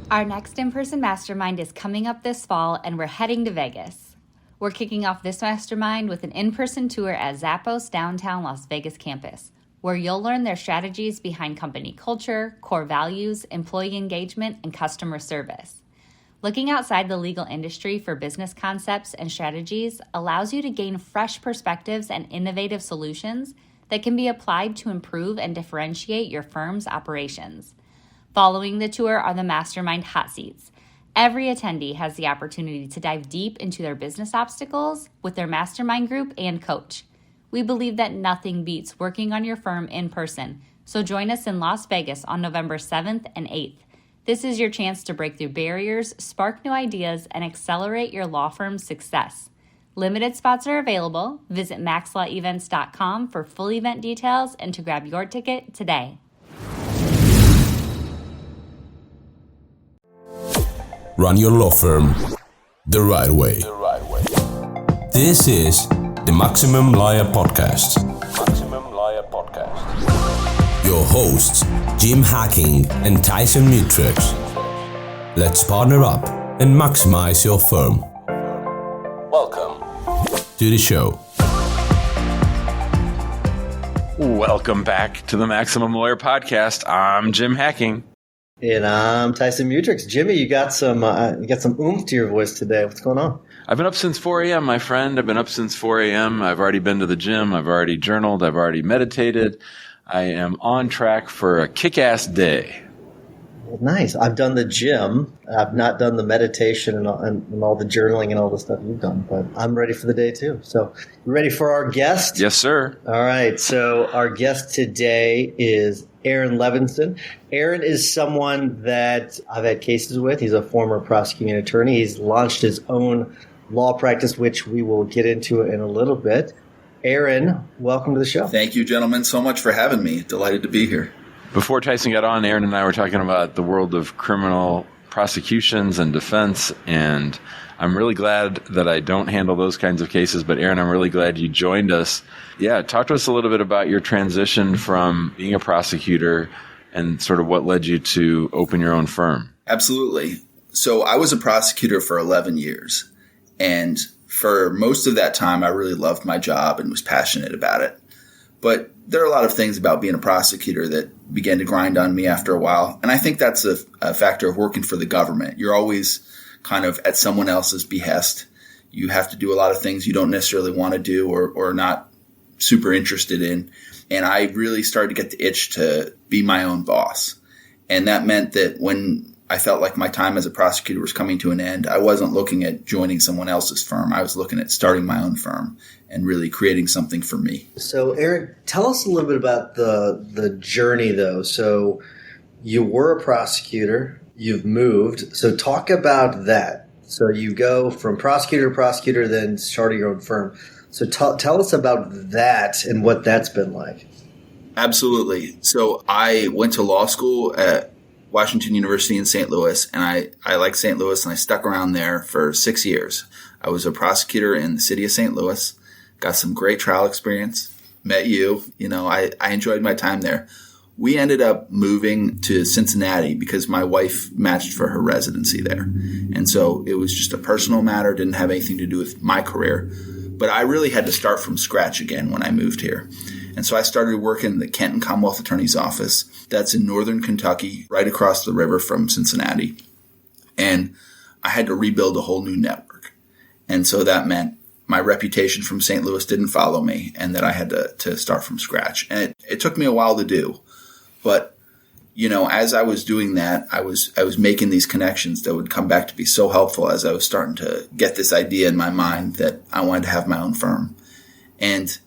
Our next in-person mastermind is coming up this fall, and we're heading to Vegas. We're kicking off this mastermind with an in-person tour at Zappos downtown Las Vegas campus, where you'll learn their strategies behind company culture, core values, employee engagement, and customer service. Looking outside the legal industry for business concepts and strategies allows you to gain fresh perspectives and innovative solutions that can be applied to improve and differentiate your firm's operations. Following the tour are the mastermind hot seats. Every attendee has the opportunity to dive deep into their business obstacles with their mastermind group and coach. We believe that nothing beats working on your firm in person, so join us in Las Vegas on November 7th and 8th. This is your chance to break through barriers, spark new ideas, and accelerate your law firm's success. Limited spots are available. Visit maxlawevents.com for full event details and to grab your ticket today. Run your law firm the right way. This is the Maximum Lawyer Podcast. Your hosts, Jim Hacking and Tyson Mutrux. Let's partner up and maximize your firm. Welcome to the show. Welcome back to the Maximum Lawyer Podcast. I'm Jim Hacking. And I'm Tyson Mutrux. Jimmy, you got some oomph to your voice today. What's going on? I've been up since 4 a.m., my friend. I've been up since 4 a.m. I've already been to the gym. I've already journaled. I've already meditated. I am on track for a kick-ass day. Well, nice. I've done the gym. I've not done the meditation and all the journaling and all the stuff you've done, but I'm ready for the day too. So, you ready for our guest? Yes, sir. All right. So, our guest today is Aaron Levinson. Aaron is someone that I've had cases with. He's a former prosecuting attorney. He's launched his own law practice, which we will get into in a little bit. Aaron, welcome to the show. Thank you, gentlemen, so much for having me. Delighted to be here. Before Tyson got on, Aaron and I were talking about the world of criminal prosecutions and defense, and I'm really glad that I don't handle those kinds of cases. But Aaron, I'm really glad you joined us. Yeah, talk to us a little bit about your transition from being a prosecutor and sort of what led you to open your own firm. Absolutely. So I was a prosecutor for 11 years, and for most of that time, I really loved my job and was passionate about it. But there are a lot of things about being a prosecutor that began to grind on me after a while. And I think that's a factor of working for the government. You're always kind of at someone else's behest. You have to do a lot of things you don't necessarily want to do or not super interested in. And I really started to get the itch to be my own boss. And that meant that when I felt like my time as a prosecutor was coming to an end, I wasn't looking at joining someone else's firm. I was looking at starting my own firm and really creating something for me. So, Aaron, tell us a little bit about the journey, though. So you were a prosecutor. You've moved. So talk about that. So you go from prosecutor to prosecutor, then starting your own firm. So tell us about that and what that's been like. Absolutely. So I went to law school at Washington University in St. Louis, and I liked St. Louis, and I stuck around there for 6 years. I was a prosecutor in the city of St. Louis, got some great trial experience, met you. I enjoyed my time there. We ended up moving to Cincinnati because my wife matched for her residency there. And so it was just a personal matter, didn't have anything to do with my career. But I really had to start from scratch again when I moved here. And so I started working in the Kenton Commonwealth Attorney's Office. That's in northern Kentucky, right across the river from Cincinnati. And I had to rebuild a whole new network. And so that meant my reputation from St. Louis didn't follow me and that I had to start from scratch. And it took me a while to do. But, as I was doing that, I was making these connections that would come back to be so helpful as I was starting to get this idea in my mind that I wanted to have my own firm. And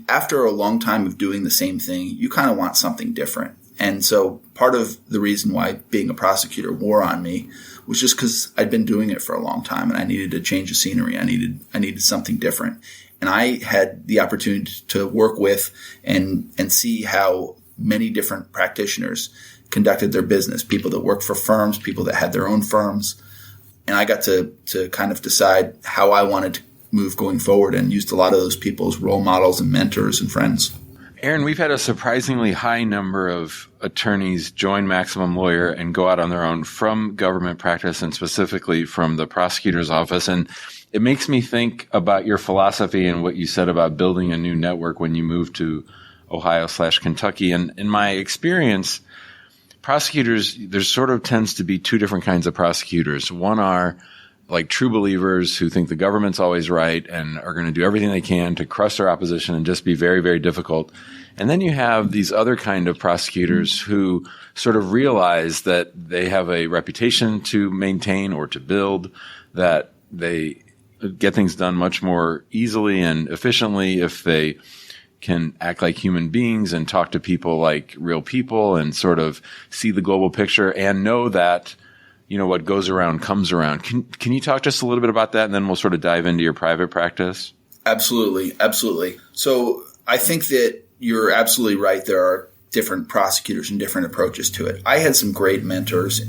after a long time of doing the same thing, you kind of want something different. And so part of the reason why being a prosecutor wore on me was just because I'd been doing it for a long time and I needed to change the scenery. I needed something different. And I had the opportunity to work with and see how many different practitioners conducted their business, people that worked for firms, people that had their own firms. And I got to kind of decide how I wanted to move going forward and used a lot of those people as role models and mentors and friends. Aaron, we've had a surprisingly high number of attorneys join Maximum Lawyer and go out on their own from government practice and specifically from the prosecutor's office. And it makes me think about your philosophy and what you said about building a new network when you moved to Ohio/Kentucky. And in my experience, prosecutors, there sort of tends to be two different kinds of prosecutors. One are like true believers who think the government's always right and are going to do everything they can to crush their opposition and just be very, very difficult. And then you have these other kind of prosecutors who sort of realize that they have a reputation to maintain or to build, that they get things done much more easily and efficiently if they can act like human beings and talk to people like real people and sort of see the global picture and know that, you know, what goes around comes around. Can you talk just a little bit about that, and then we'll sort of dive into your private practice? Absolutely. Absolutely. So I think that you're absolutely right. There are different prosecutors and different approaches to it. I had some great mentors,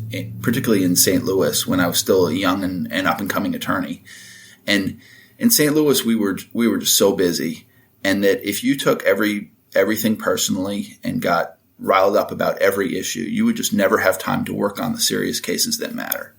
particularly in St. Louis when I was still a young and up-and-coming attorney. And in St. Louis, we were just so busy, and that if you took everything personally and got riled up about every issue, you would just never have time to work on the serious cases that matter.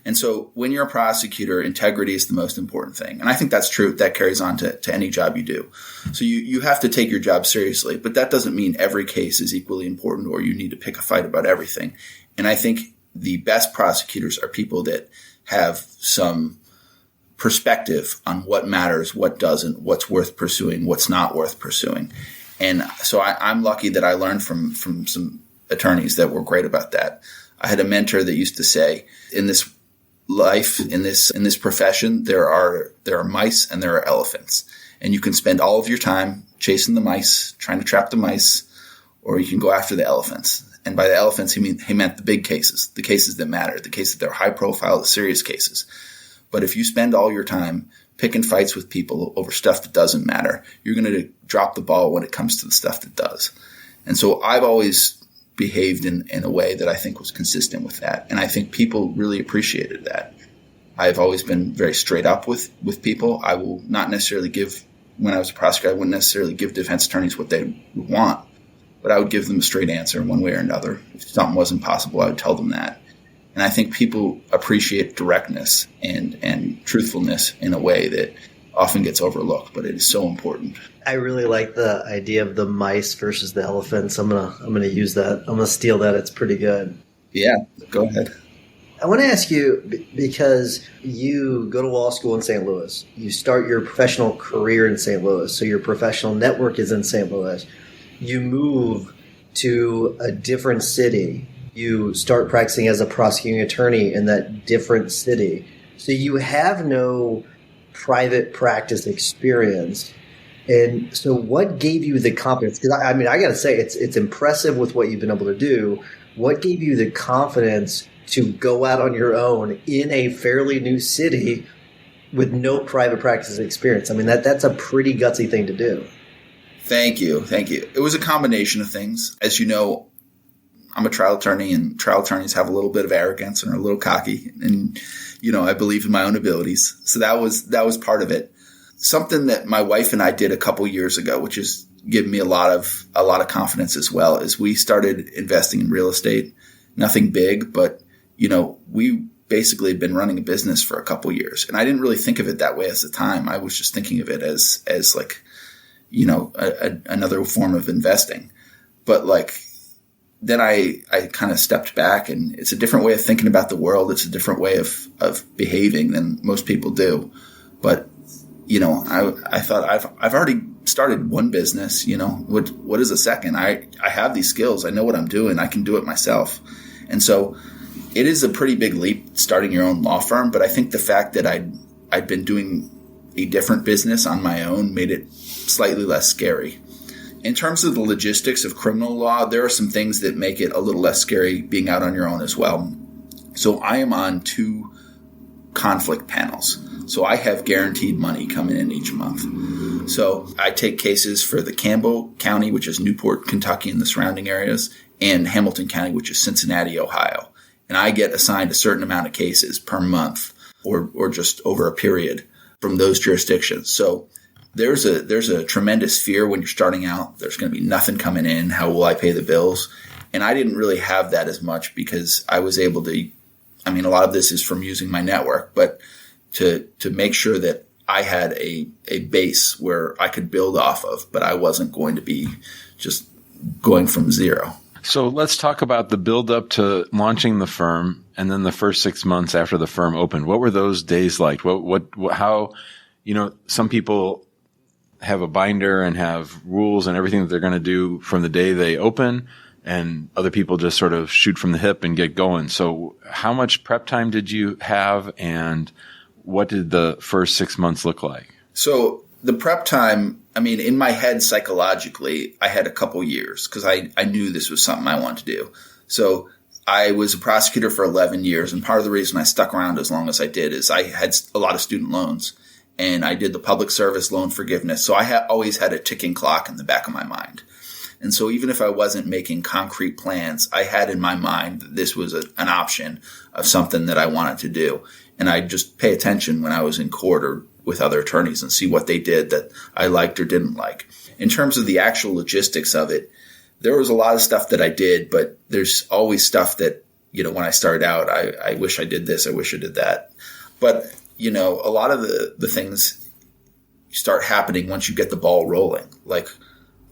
And so when you're a prosecutor, integrity is the most important thing. And I think that's true. That carries on to any job you do. So you have to take your job seriously, but that doesn't mean every case is equally important or you need to pick a fight about everything. And I think the best prosecutors are people that have some perspective on what matters, what doesn't, what's worth pursuing, what's not worth pursuing. And so I'm lucky that I learned from some attorneys that were great about that. I had a mentor that used to say, in this life, in this profession, there are mice and there are elephants. And you can spend all of your time chasing the mice, trying to trap the mice, or you can go after the elephants. And by the elephants, he meant the big cases, the cases that matter, the cases that are high profile, the serious cases. But if you spend all your time picking fights with people over stuff that doesn't matter, you're going to drop the ball when it comes to the stuff that does. And so I've always behaved in a way that I think was consistent with that. And I think people really appreciated that. I've always been very straight up with people. I will not necessarily when I was a prosecutor, I wouldn't necessarily give defense attorneys what they would want, but I would give them a straight answer one way or another. If something wasn't possible, I would tell them that. And I think people appreciate directness and truthfulness in a way that often gets overlooked, but it is so important. I really like the idea of the mice versus the elephants. I'm gonna use that. I'm gonna steal that. It's pretty good. Yeah, go ahead. I want to ask you, because you go to law school in St. Louis, you start your professional career in St. Louis, so your professional network is in St. Louis. You move to a different city. You start practicing as a prosecuting attorney in that different city. So you have no private practice experience. And so what gave you the confidence? Because I got to say, it's impressive with what you've been able to do. What gave you the confidence to go out on your own in a fairly new city with no private practice experience? I mean, that's a pretty gutsy thing to do. Thank you. It was a combination of things. As you know, I'm a trial attorney, and trial attorneys have a little bit of arrogance and are a little cocky. And, I believe in my own abilities. So that was part of it. Something that my wife and I did a couple years ago, which has given me a lot of confidence as well, is we started investing in real estate. Nothing big, but, we basically had been running a business for a couple years. And I didn't really think of it that way at the time. I was just thinking of it as like, another form of investing. But then I kind of stepped back, and it's a different way of thinking about the world. It's a different way of behaving than most people do. But, I thought I've already started one business, what is a second? I have these skills. I know what I'm doing. I can do it myself. And so it is a pretty big leap starting your own law firm. But I think the fact that I'd been doing a different business on my own made it slightly less scary. In terms of the logistics of criminal law, there are some things that make it a little less scary being out on your own as well. So I am on 2 conflict panels. So I have guaranteed money coming in each month. So I take cases for the Campbell County, which is Newport, Kentucky, and the surrounding areas, and Hamilton County, which is Cincinnati, Ohio. And I get assigned a certain amount of cases per month or just over a period from those jurisdictions. So there's a tremendous fear when you're starting out. There's going to be nothing coming in. How will I pay the bills? And I didn't really have that as much because I was able to, I mean, a lot of this is from using my network, but to make sure that I had a base where I could build off of, but I wasn't going to be just going from zero. So let's talk about the build up to launching the firm and then the first 6 months after the firm opened. What were those days like? How, some people have a binder and have rules and everything that they're going to do from the day they open, and other people just sort of shoot from the hip and get going. So how much prep time did you have, and what did the first 6 months look like? So the prep time, I mean, in my head psychologically, I had a couple years because I knew this was something I wanted to do. So I was a prosecutor for 11 years. And part of the reason I stuck around as long as I did is I had a lot of student loans, and I did the public service loan forgiveness. So I always had a ticking clock in the back of my mind. And so even if I wasn't making concrete plans, I had in my mind that this was an option of something that I wanted to do. And I'd just pay attention when I was in court or with other attorneys and see what they did that I liked or didn't like. In terms of the actual logistics of it, there was a lot of stuff that I did, but there's always stuff that, when I started out, I wish I did this, I wish I did that. But, a lot of the things start happening once you get the ball rolling. Like,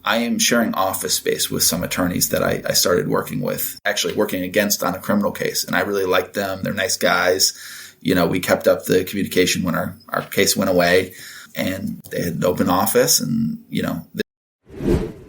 I am sharing office space with some attorneys that I started working with, actually working against on a criminal case. And I really liked them. They're nice guys. We kept up the communication when our case went away, and they had an open office and,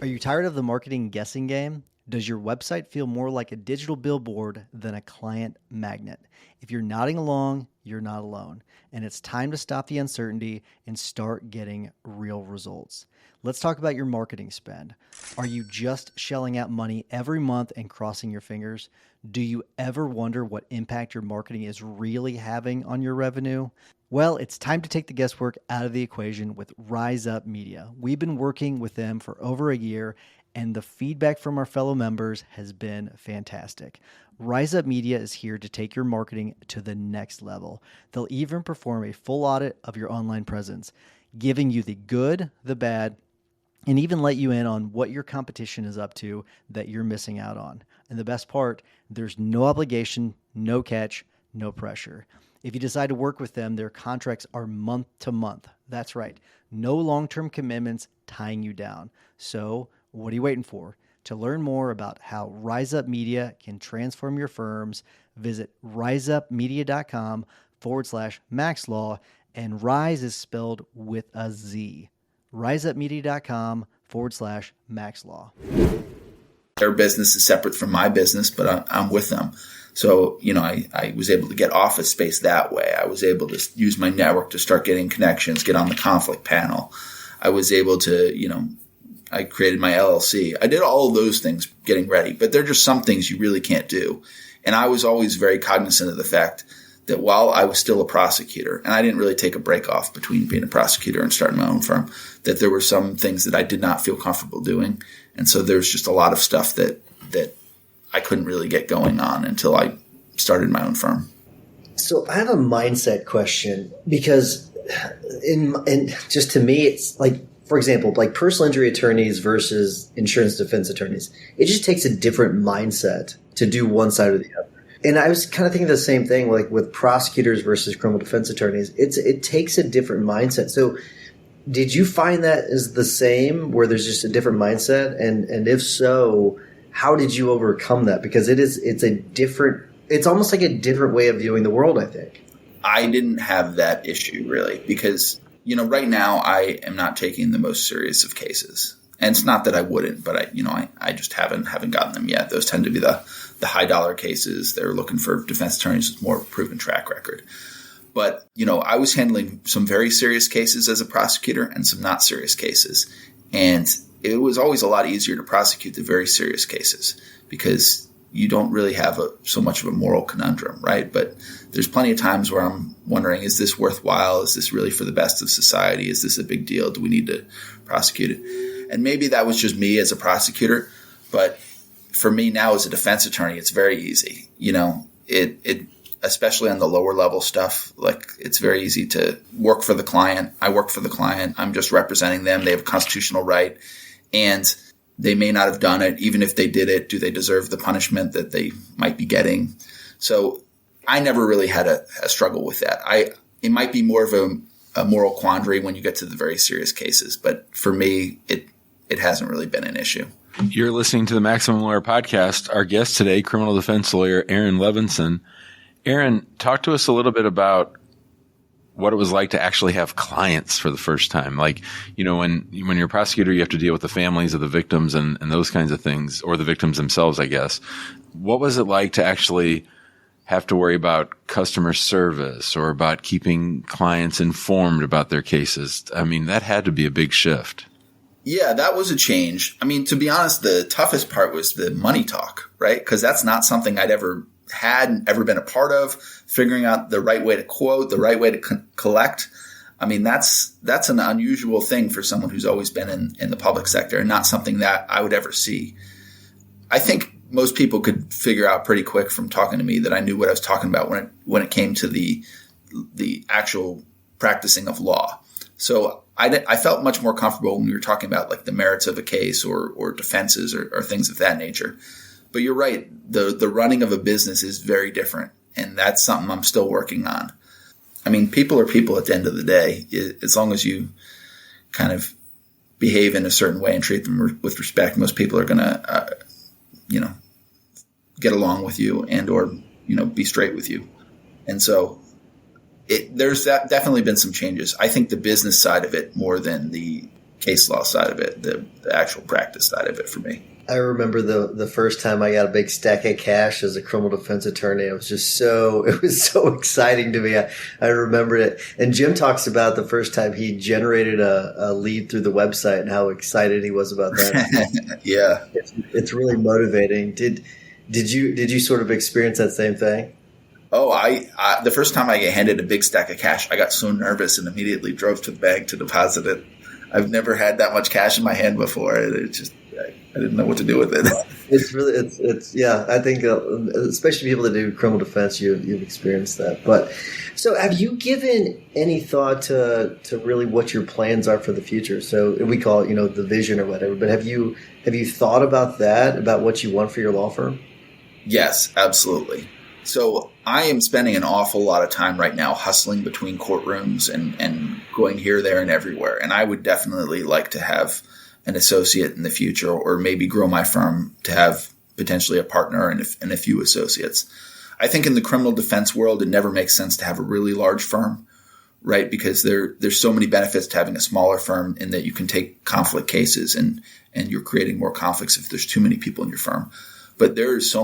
Are you tired of the marketing guessing game? Does your website feel more like a digital billboard than a client magnet? If you're nodding along, you're not alone. And it's time to stop the uncertainty and start getting real results. Let's talk about your marketing spend. Are you just shelling out money every month and crossing your fingers? Do you ever wonder what impact your marketing is really having on your revenue? Well, it's time to take the guesswork out of the equation with Rise Up Media. We've been working with them for over a year, and the feedback from our fellow members has been fantastic. Rise Up Media is here to take your marketing to the next level. They'll even perform a full audit of your online presence, giving you the good, the bad, and even let you in on what your competition is up to that you're missing out on. And the best part, there's no obligation, no catch, no pressure. If you decide to work with them, their contracts are month to month. That's right. No long-term commitments tying you down. So what are you waiting for? To learn more about how Rise Up Media can transform your firms, visit riseupmedia.com/maxlaw, and Rise is spelled with a Z. riseupmedia.com/maxlaw. Their business is separate from my business, but I'm with them. So, I was able to get office space that way. I was able to use my network to start getting connections, get on the conflict panel. I was able to, I created my LLC. I did all of those things getting ready, but they're just some things you really can't do. And I was always very cognizant of the fact that while I was still a prosecutor, and I didn't really take a break off between being a prosecutor and starting my own firm, that there were some things that I did not feel comfortable doing. And so there's just a lot of stuff that I couldn't really get going on until I started my own firm. So I have a mindset question because in just to me, it's like, for example, like personal injury attorneys versus insurance defense attorneys. It just takes a different mindset to do one side or the other. And I was kind of thinking the same thing, like with prosecutors versus criminal defense attorneys. It takes a different mindset. So did you find that is the same, where there's just a different mindset? And if so, how did you overcome that? Because it's almost like a different way of viewing the world, I think. I didn't have that issue really because, right now I am not taking the most serious of cases. And it's not that I wouldn't, but I just haven't gotten them yet. Those tend to be the high dollar cases. They're looking for defense attorneys with more proven track record. But, I was handling some very serious cases as a prosecutor and some not serious cases. And it was always a lot easier to prosecute the very serious cases because you don't really have so much of a moral conundrum, right? But there's plenty of times where I'm wondering, is this worthwhile? Is this really for the best of society? Is this a big deal? Do we need to prosecute it? And maybe that was just me as a prosecutor, but for me now as a defense attorney, it's very easy. especially on the lower level stuff. Like, it's very easy to work for the client. I work for the client. I'm just representing them. They have a constitutional right, and they may not have done it. Even if they did it, do they deserve the punishment that they might be getting? So I never really had a struggle with that. It might be more of a moral quandary when you get to the very serious cases, but for me, it hasn't really been an issue. You're listening to the Maximum Lawyer Podcast. Our guest today, criminal defense lawyer Aaron Levinson. Aaron, talk to us a little bit about what it was like to actually have clients for the first time. Like, when you're a prosecutor, you have to deal with the families of the victims and those kinds of things, or the victims themselves, I guess. What was it like to actually have to worry about customer service or about keeping clients informed about their cases? I mean, that had to be a big shift. Yeah, that was a change. I mean, to be honest, the toughest part was the money talk, right? Because that's not something I'd ever been a part of. Figuring out the right way to quote, the right way to collect. I mean, that's an unusual thing for someone who's always been in the public sector, and not something that I would ever see. I think most people could figure out pretty quick from talking to me that I knew what I was talking about when it came to the actual practicing of law. So I felt much more comfortable when we were talking about like the merits of a case or defenses or things of that nature. But you're right. The running of a business is very different. And that's something I'm still working on. I mean, people are people at the end of the day. As long as you kind of behave in a certain way and treat them with respect, most people are going to, get along with you and or, be straight with you. And so there's definitely been some changes. I think the business side of it more than the case law side of it, the actual practice side of it for me. I remember the first time I got a big stack of cash as a criminal defense attorney. It was so exciting to me. I remember it. And Jim talks about the first time he generated a lead through the website and how excited he was about that. Yeah. It's really motivating. Did you sort of experience that same thing? Oh, I the first time I get handed a big stack of cash, I got so nervous and immediately drove to the bank to deposit it. I've never had that much cash in my hand before. I didn't know what to do with it. I think especially people that do criminal defense, you've experienced that. But so have you given any thought to really what your plans are for the future? So we call it, the vision or whatever, but have you thought about that, about what you want for your law firm? Yes, absolutely. So I am spending an awful lot of time right now hustling between courtrooms and going here, there, and everywhere. And I would definitely like to have an associate in the future, or maybe grow my firm to have potentially a partner and a few associates. I think in the criminal defense world, it never makes sense to have a really large firm, right? Because there's so many benefits to having a smaller firm in that you can take conflict cases and you're creating more conflicts if there's too many people in your firm. But there's a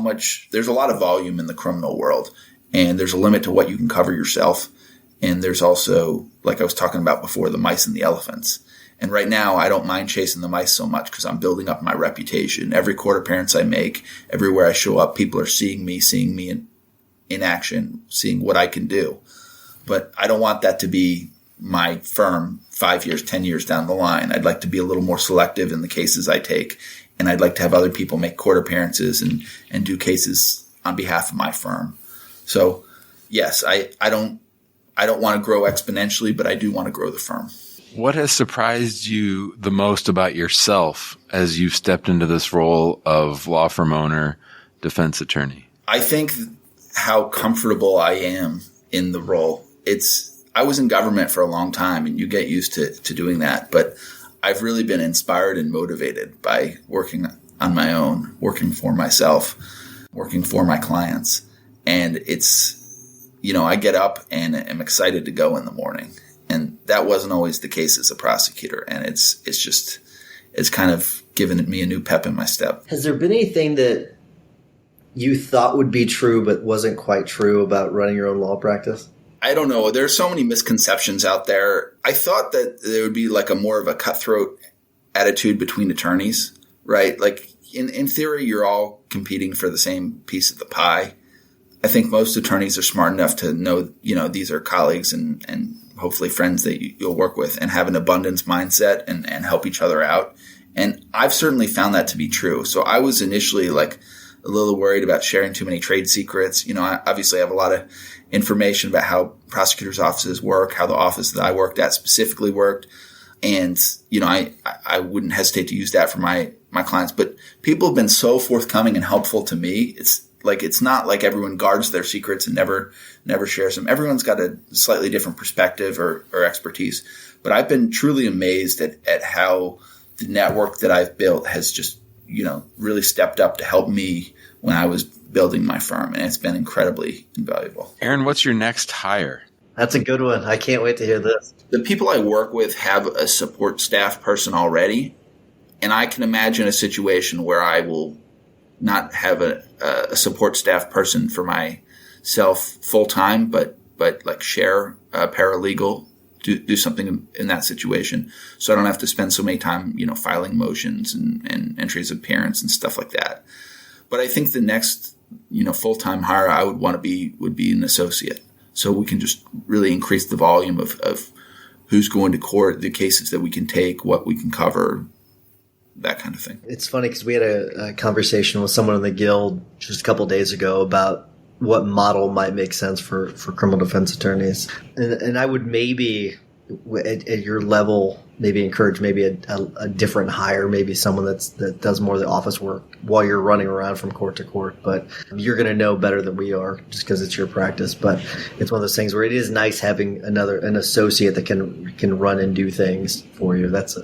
lot of volume in the criminal world, and there's a limit to what you can cover yourself. And there's also, like I was talking about before, the mice and the elephants. And right now, I don't mind chasing the mice so much because I'm building up my reputation. Every court appearance I make, everywhere I show up, people are seeing me in action, seeing what I can do. But I don't want that to be my firm 5 years, 10 years down the line. I'd like to be a little more selective in the cases I take. And I'd like to have other people make court appearances and do cases on behalf of my firm. So, yes, I don't want to grow exponentially, but I do want to grow the firm. What has surprised you the most about yourself as you've stepped into this role of law firm owner, defense attorney? I think how comfortable I am in the role. I was in government for a long time, and you get used to doing that. But I've really been inspired and motivated by working on my own, working for myself, working for my clients. And it's, I get up and am excited to go in the morning. And that wasn't always the case as a prosecutor. And it's kind of given me a new pep in my step. Has there been anything that you thought would be true but wasn't quite true about running your own law practice? I don't know. There's so many misconceptions out there. I thought that there would be like a more of a cutthroat attitude between attorneys, right? Like in theory, you're all competing for the same piece of the pie. I think most attorneys are smart enough to know, these are colleagues and hopefully friends that you'll work with, and have an abundance mindset and help each other out. And I've certainly found that to be true. So I was initially like a little worried about sharing too many trade secrets. I obviously have a lot of information about how prosecutors' offices work, how the office that I worked at specifically worked. And, I wouldn't hesitate to use that for my clients. But people have been so forthcoming and helpful to me. It's not like everyone guards their secrets and never shares them. Everyone's got a slightly different perspective or expertise. But I've been truly amazed at how the network that I've built has just, really stepped up to help me when I was building my firm. And it's been incredibly invaluable. Aaron, what's your next hire? That's a good one. I can't wait to hear this. The people I work with have a support staff person already. And I can imagine a situation where I will not have a support staff person for myself full time, but like share a paralegal, do something in that situation. So I don't have to spend so many time, filing motions and entries of appearance and stuff like that. But I think the next, full-time hire I would want to would be an associate. So we can just really increase the volume of who's going to court, the cases that we can take, what we can cover, that kind of thing. It's funny because we had a conversation with someone in the guild just a couple of days ago about what model might make sense for criminal defense attorneys. And I would maybe at your level maybe encourage maybe a different hire, maybe someone that does more of the office work while you're running around from court to court. But you're going to know better than we are just because it's your practice. But it's one of those things where it is nice having an associate that can run and do things for you. It's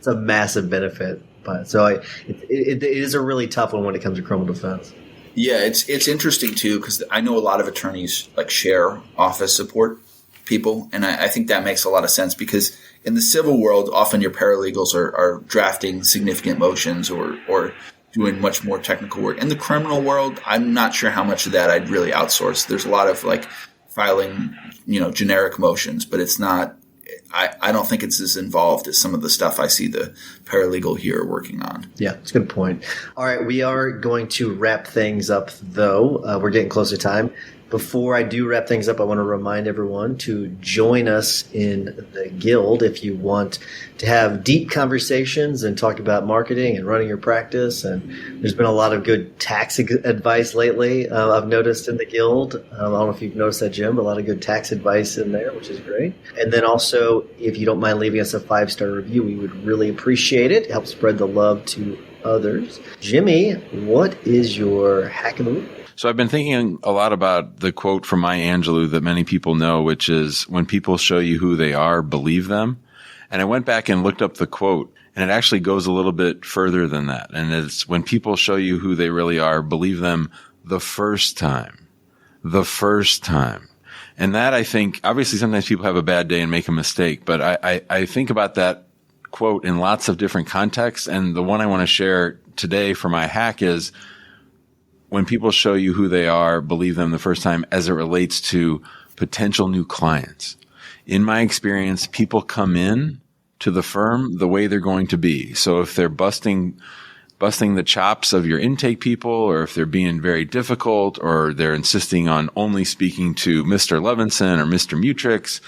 a massive benefit. But so it is a really tough one when it comes to criminal defense. Yeah, it's interesting too because I know a lot of attorneys share office support people, and I think that makes a lot of sense because in the civil world, often your paralegals are drafting significant motions or doing much more technical work. In the criminal world, I'm not sure how much of that I'd really outsource. There's a lot of filing, generic motions, but it's not. I don't think it's as involved as some of the stuff I see the paralegal here working on. Yeah, it's a good point. All right, we are going to wrap things up, though. We're getting close to time. Before I do wrap things up, I want to remind everyone to join us in the guild if you want to have deep conversations and talk about marketing and running your practice. And there's been a lot of good tax advice lately, I've noticed in the guild. I don't know if you've noticed that, Jim, but a lot of good tax advice in there, which is great. And then also, if you don't mind leaving us a 5-star review, we would really appreciate it. It helps spread the love to others. Jimmy, what is your hack of the week? So I've been thinking a lot about the quote from Maya Angelou that many people know, which is, when people show you who they are, believe them. And I went back and looked up the quote, and it actually goes a little bit further than that. And it's, when people show you who they really are, believe them the first time. The first time. And that, I think, obviously sometimes people have a bad day and make a mistake, but I think about that quote in lots of different contexts. And the one I want to share today for my hack is, when people show you who they are, believe them the first time as it relates to potential new clients. In my experience, people come in to the firm the way they're going to be. So if they're busting the chops of your intake people, or if they're being very difficult, or they're insisting on only speaking to Mr. Levinson or Mr. Mutrix,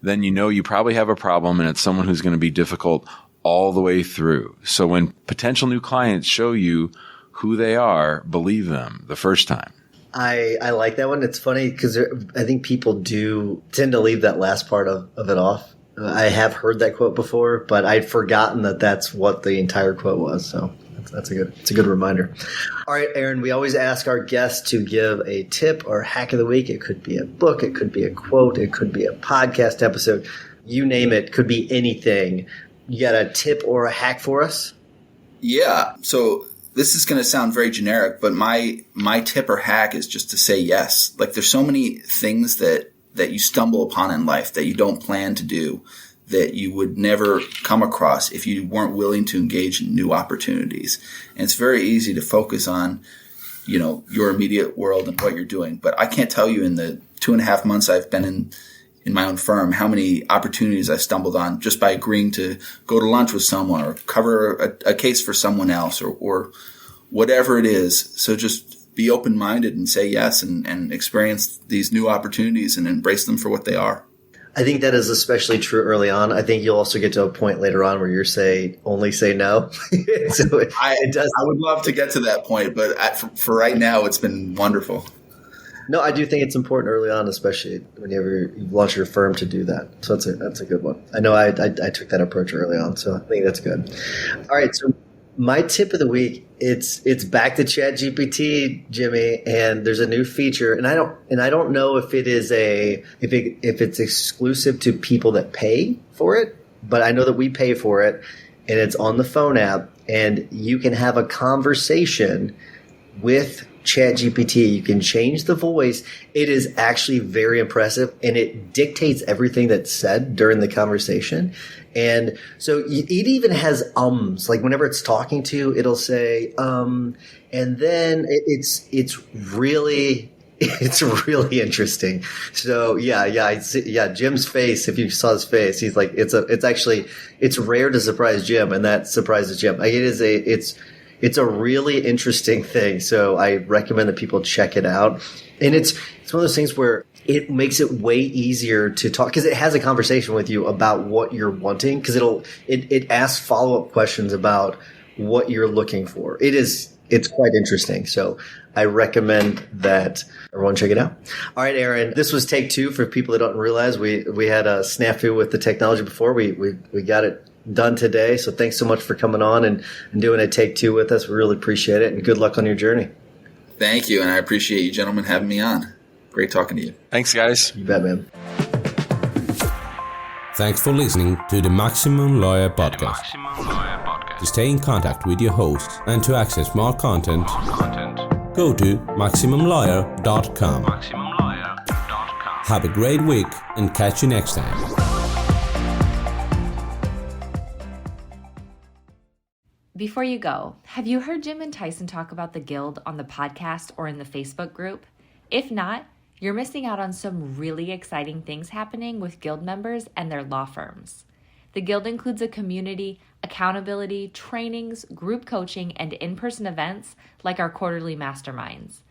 then you probably have a problem, and it's someone who's going to be difficult all the way through. So when potential new clients show you who they are, believe them the first time. I like that one. It's funny because I think people do tend to leave that last part of it off. I have heard that quote before, but I'd forgotten that that's what the entire quote was. So it's a good reminder. All right, Aaron, we always ask our guests to give a tip or hack of the week. It could be a book, it could be a quote, it could be a podcast episode. You name it, could be anything. You got a tip or a hack for us? Yeah. So this is going to sound very generic, but my tip or hack is just to say yes. There's so many things that you stumble upon in life that you don't plan to do, that you would never come across if you weren't willing to engage in new opportunities. And it's very easy to focus on, your immediate world and what you're doing. But I can't tell you in the 2.5 months I've been in my own firm how many opportunities I stumbled on just by agreeing to go to lunch with someone or cover a case for someone else or whatever it is. So just be open-minded and say yes and experience these new opportunities and embrace them for what they are. I think that is especially true early on. I think you'll also get to a point later on where you're only say no. So it does. I would love to get to that point, but for right now, it's been wonderful. No, I do think it's important early on, especially whenever you launch your firm, to do that. So that's a good one. I know I took that approach early on, so I think that's good. All right, so my tip of the week, it's back to ChatGPT, Jimmy, and there's a new feature, and I don't know if it's exclusive to people that pay for it, but I know that we pay for it, and it's on the phone app, and you can have a conversation with ChatGPT. You can change the voice. It is actually very impressive, and it dictates everything that's said during the conversation. And so it even has ums, like whenever it's talking to you, it'll say, and then it's really interesting. So yeah, Jim's face, if you saw his face, he's like, it's rare to surprise Jim, and that surprises Jim. Like it's a really interesting thing. So I recommend that people check it out. And it's one of those things where it makes it way easier to talk, because it has a conversation with you about what you're wanting, because it asks follow-up questions about what you're looking for. It's quite interesting. So I recommend that everyone check it out. All right, Aaron, this was take 2 for people that don't realize we had a snafu with the technology before. We got it done today. So thanks so much for coming on and doing a take 2 with us. We really appreciate it, and good luck on your journey. Thank you. And I appreciate you gentlemen having me on. Great talking to you. Thanks, guys. You bet, man. Thanks for listening to the Maximum Lawyer Podcast. To stay in contact with your host and to access more content, go to MaximumLawyer.com. Have a great week and catch you next time. Before you go, have you heard Jim and Tyson talk about the Guild on the podcast or in the Facebook group? If not, you're missing out on some really exciting things happening with Guild members and their law firms. The Guild includes a community, accountability, trainings, group coaching, and in-person events like our quarterly masterminds.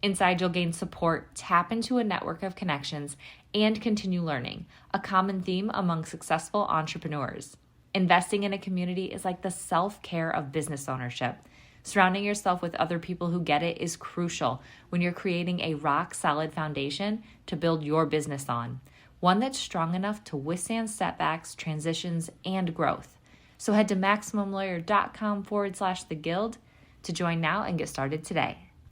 Inside, you'll gain support, tap into a network of connections, and continue learning, a common theme among successful entrepreneurs. Investing in a community is like the self-care of business ownership. Surrounding yourself with other people who get it is crucial when you're creating a rock-solid foundation to build your business on, one that's strong enough to withstand setbacks, transitions, and growth. So head to MaximumLawyer.com/the Guild to join now and get started today.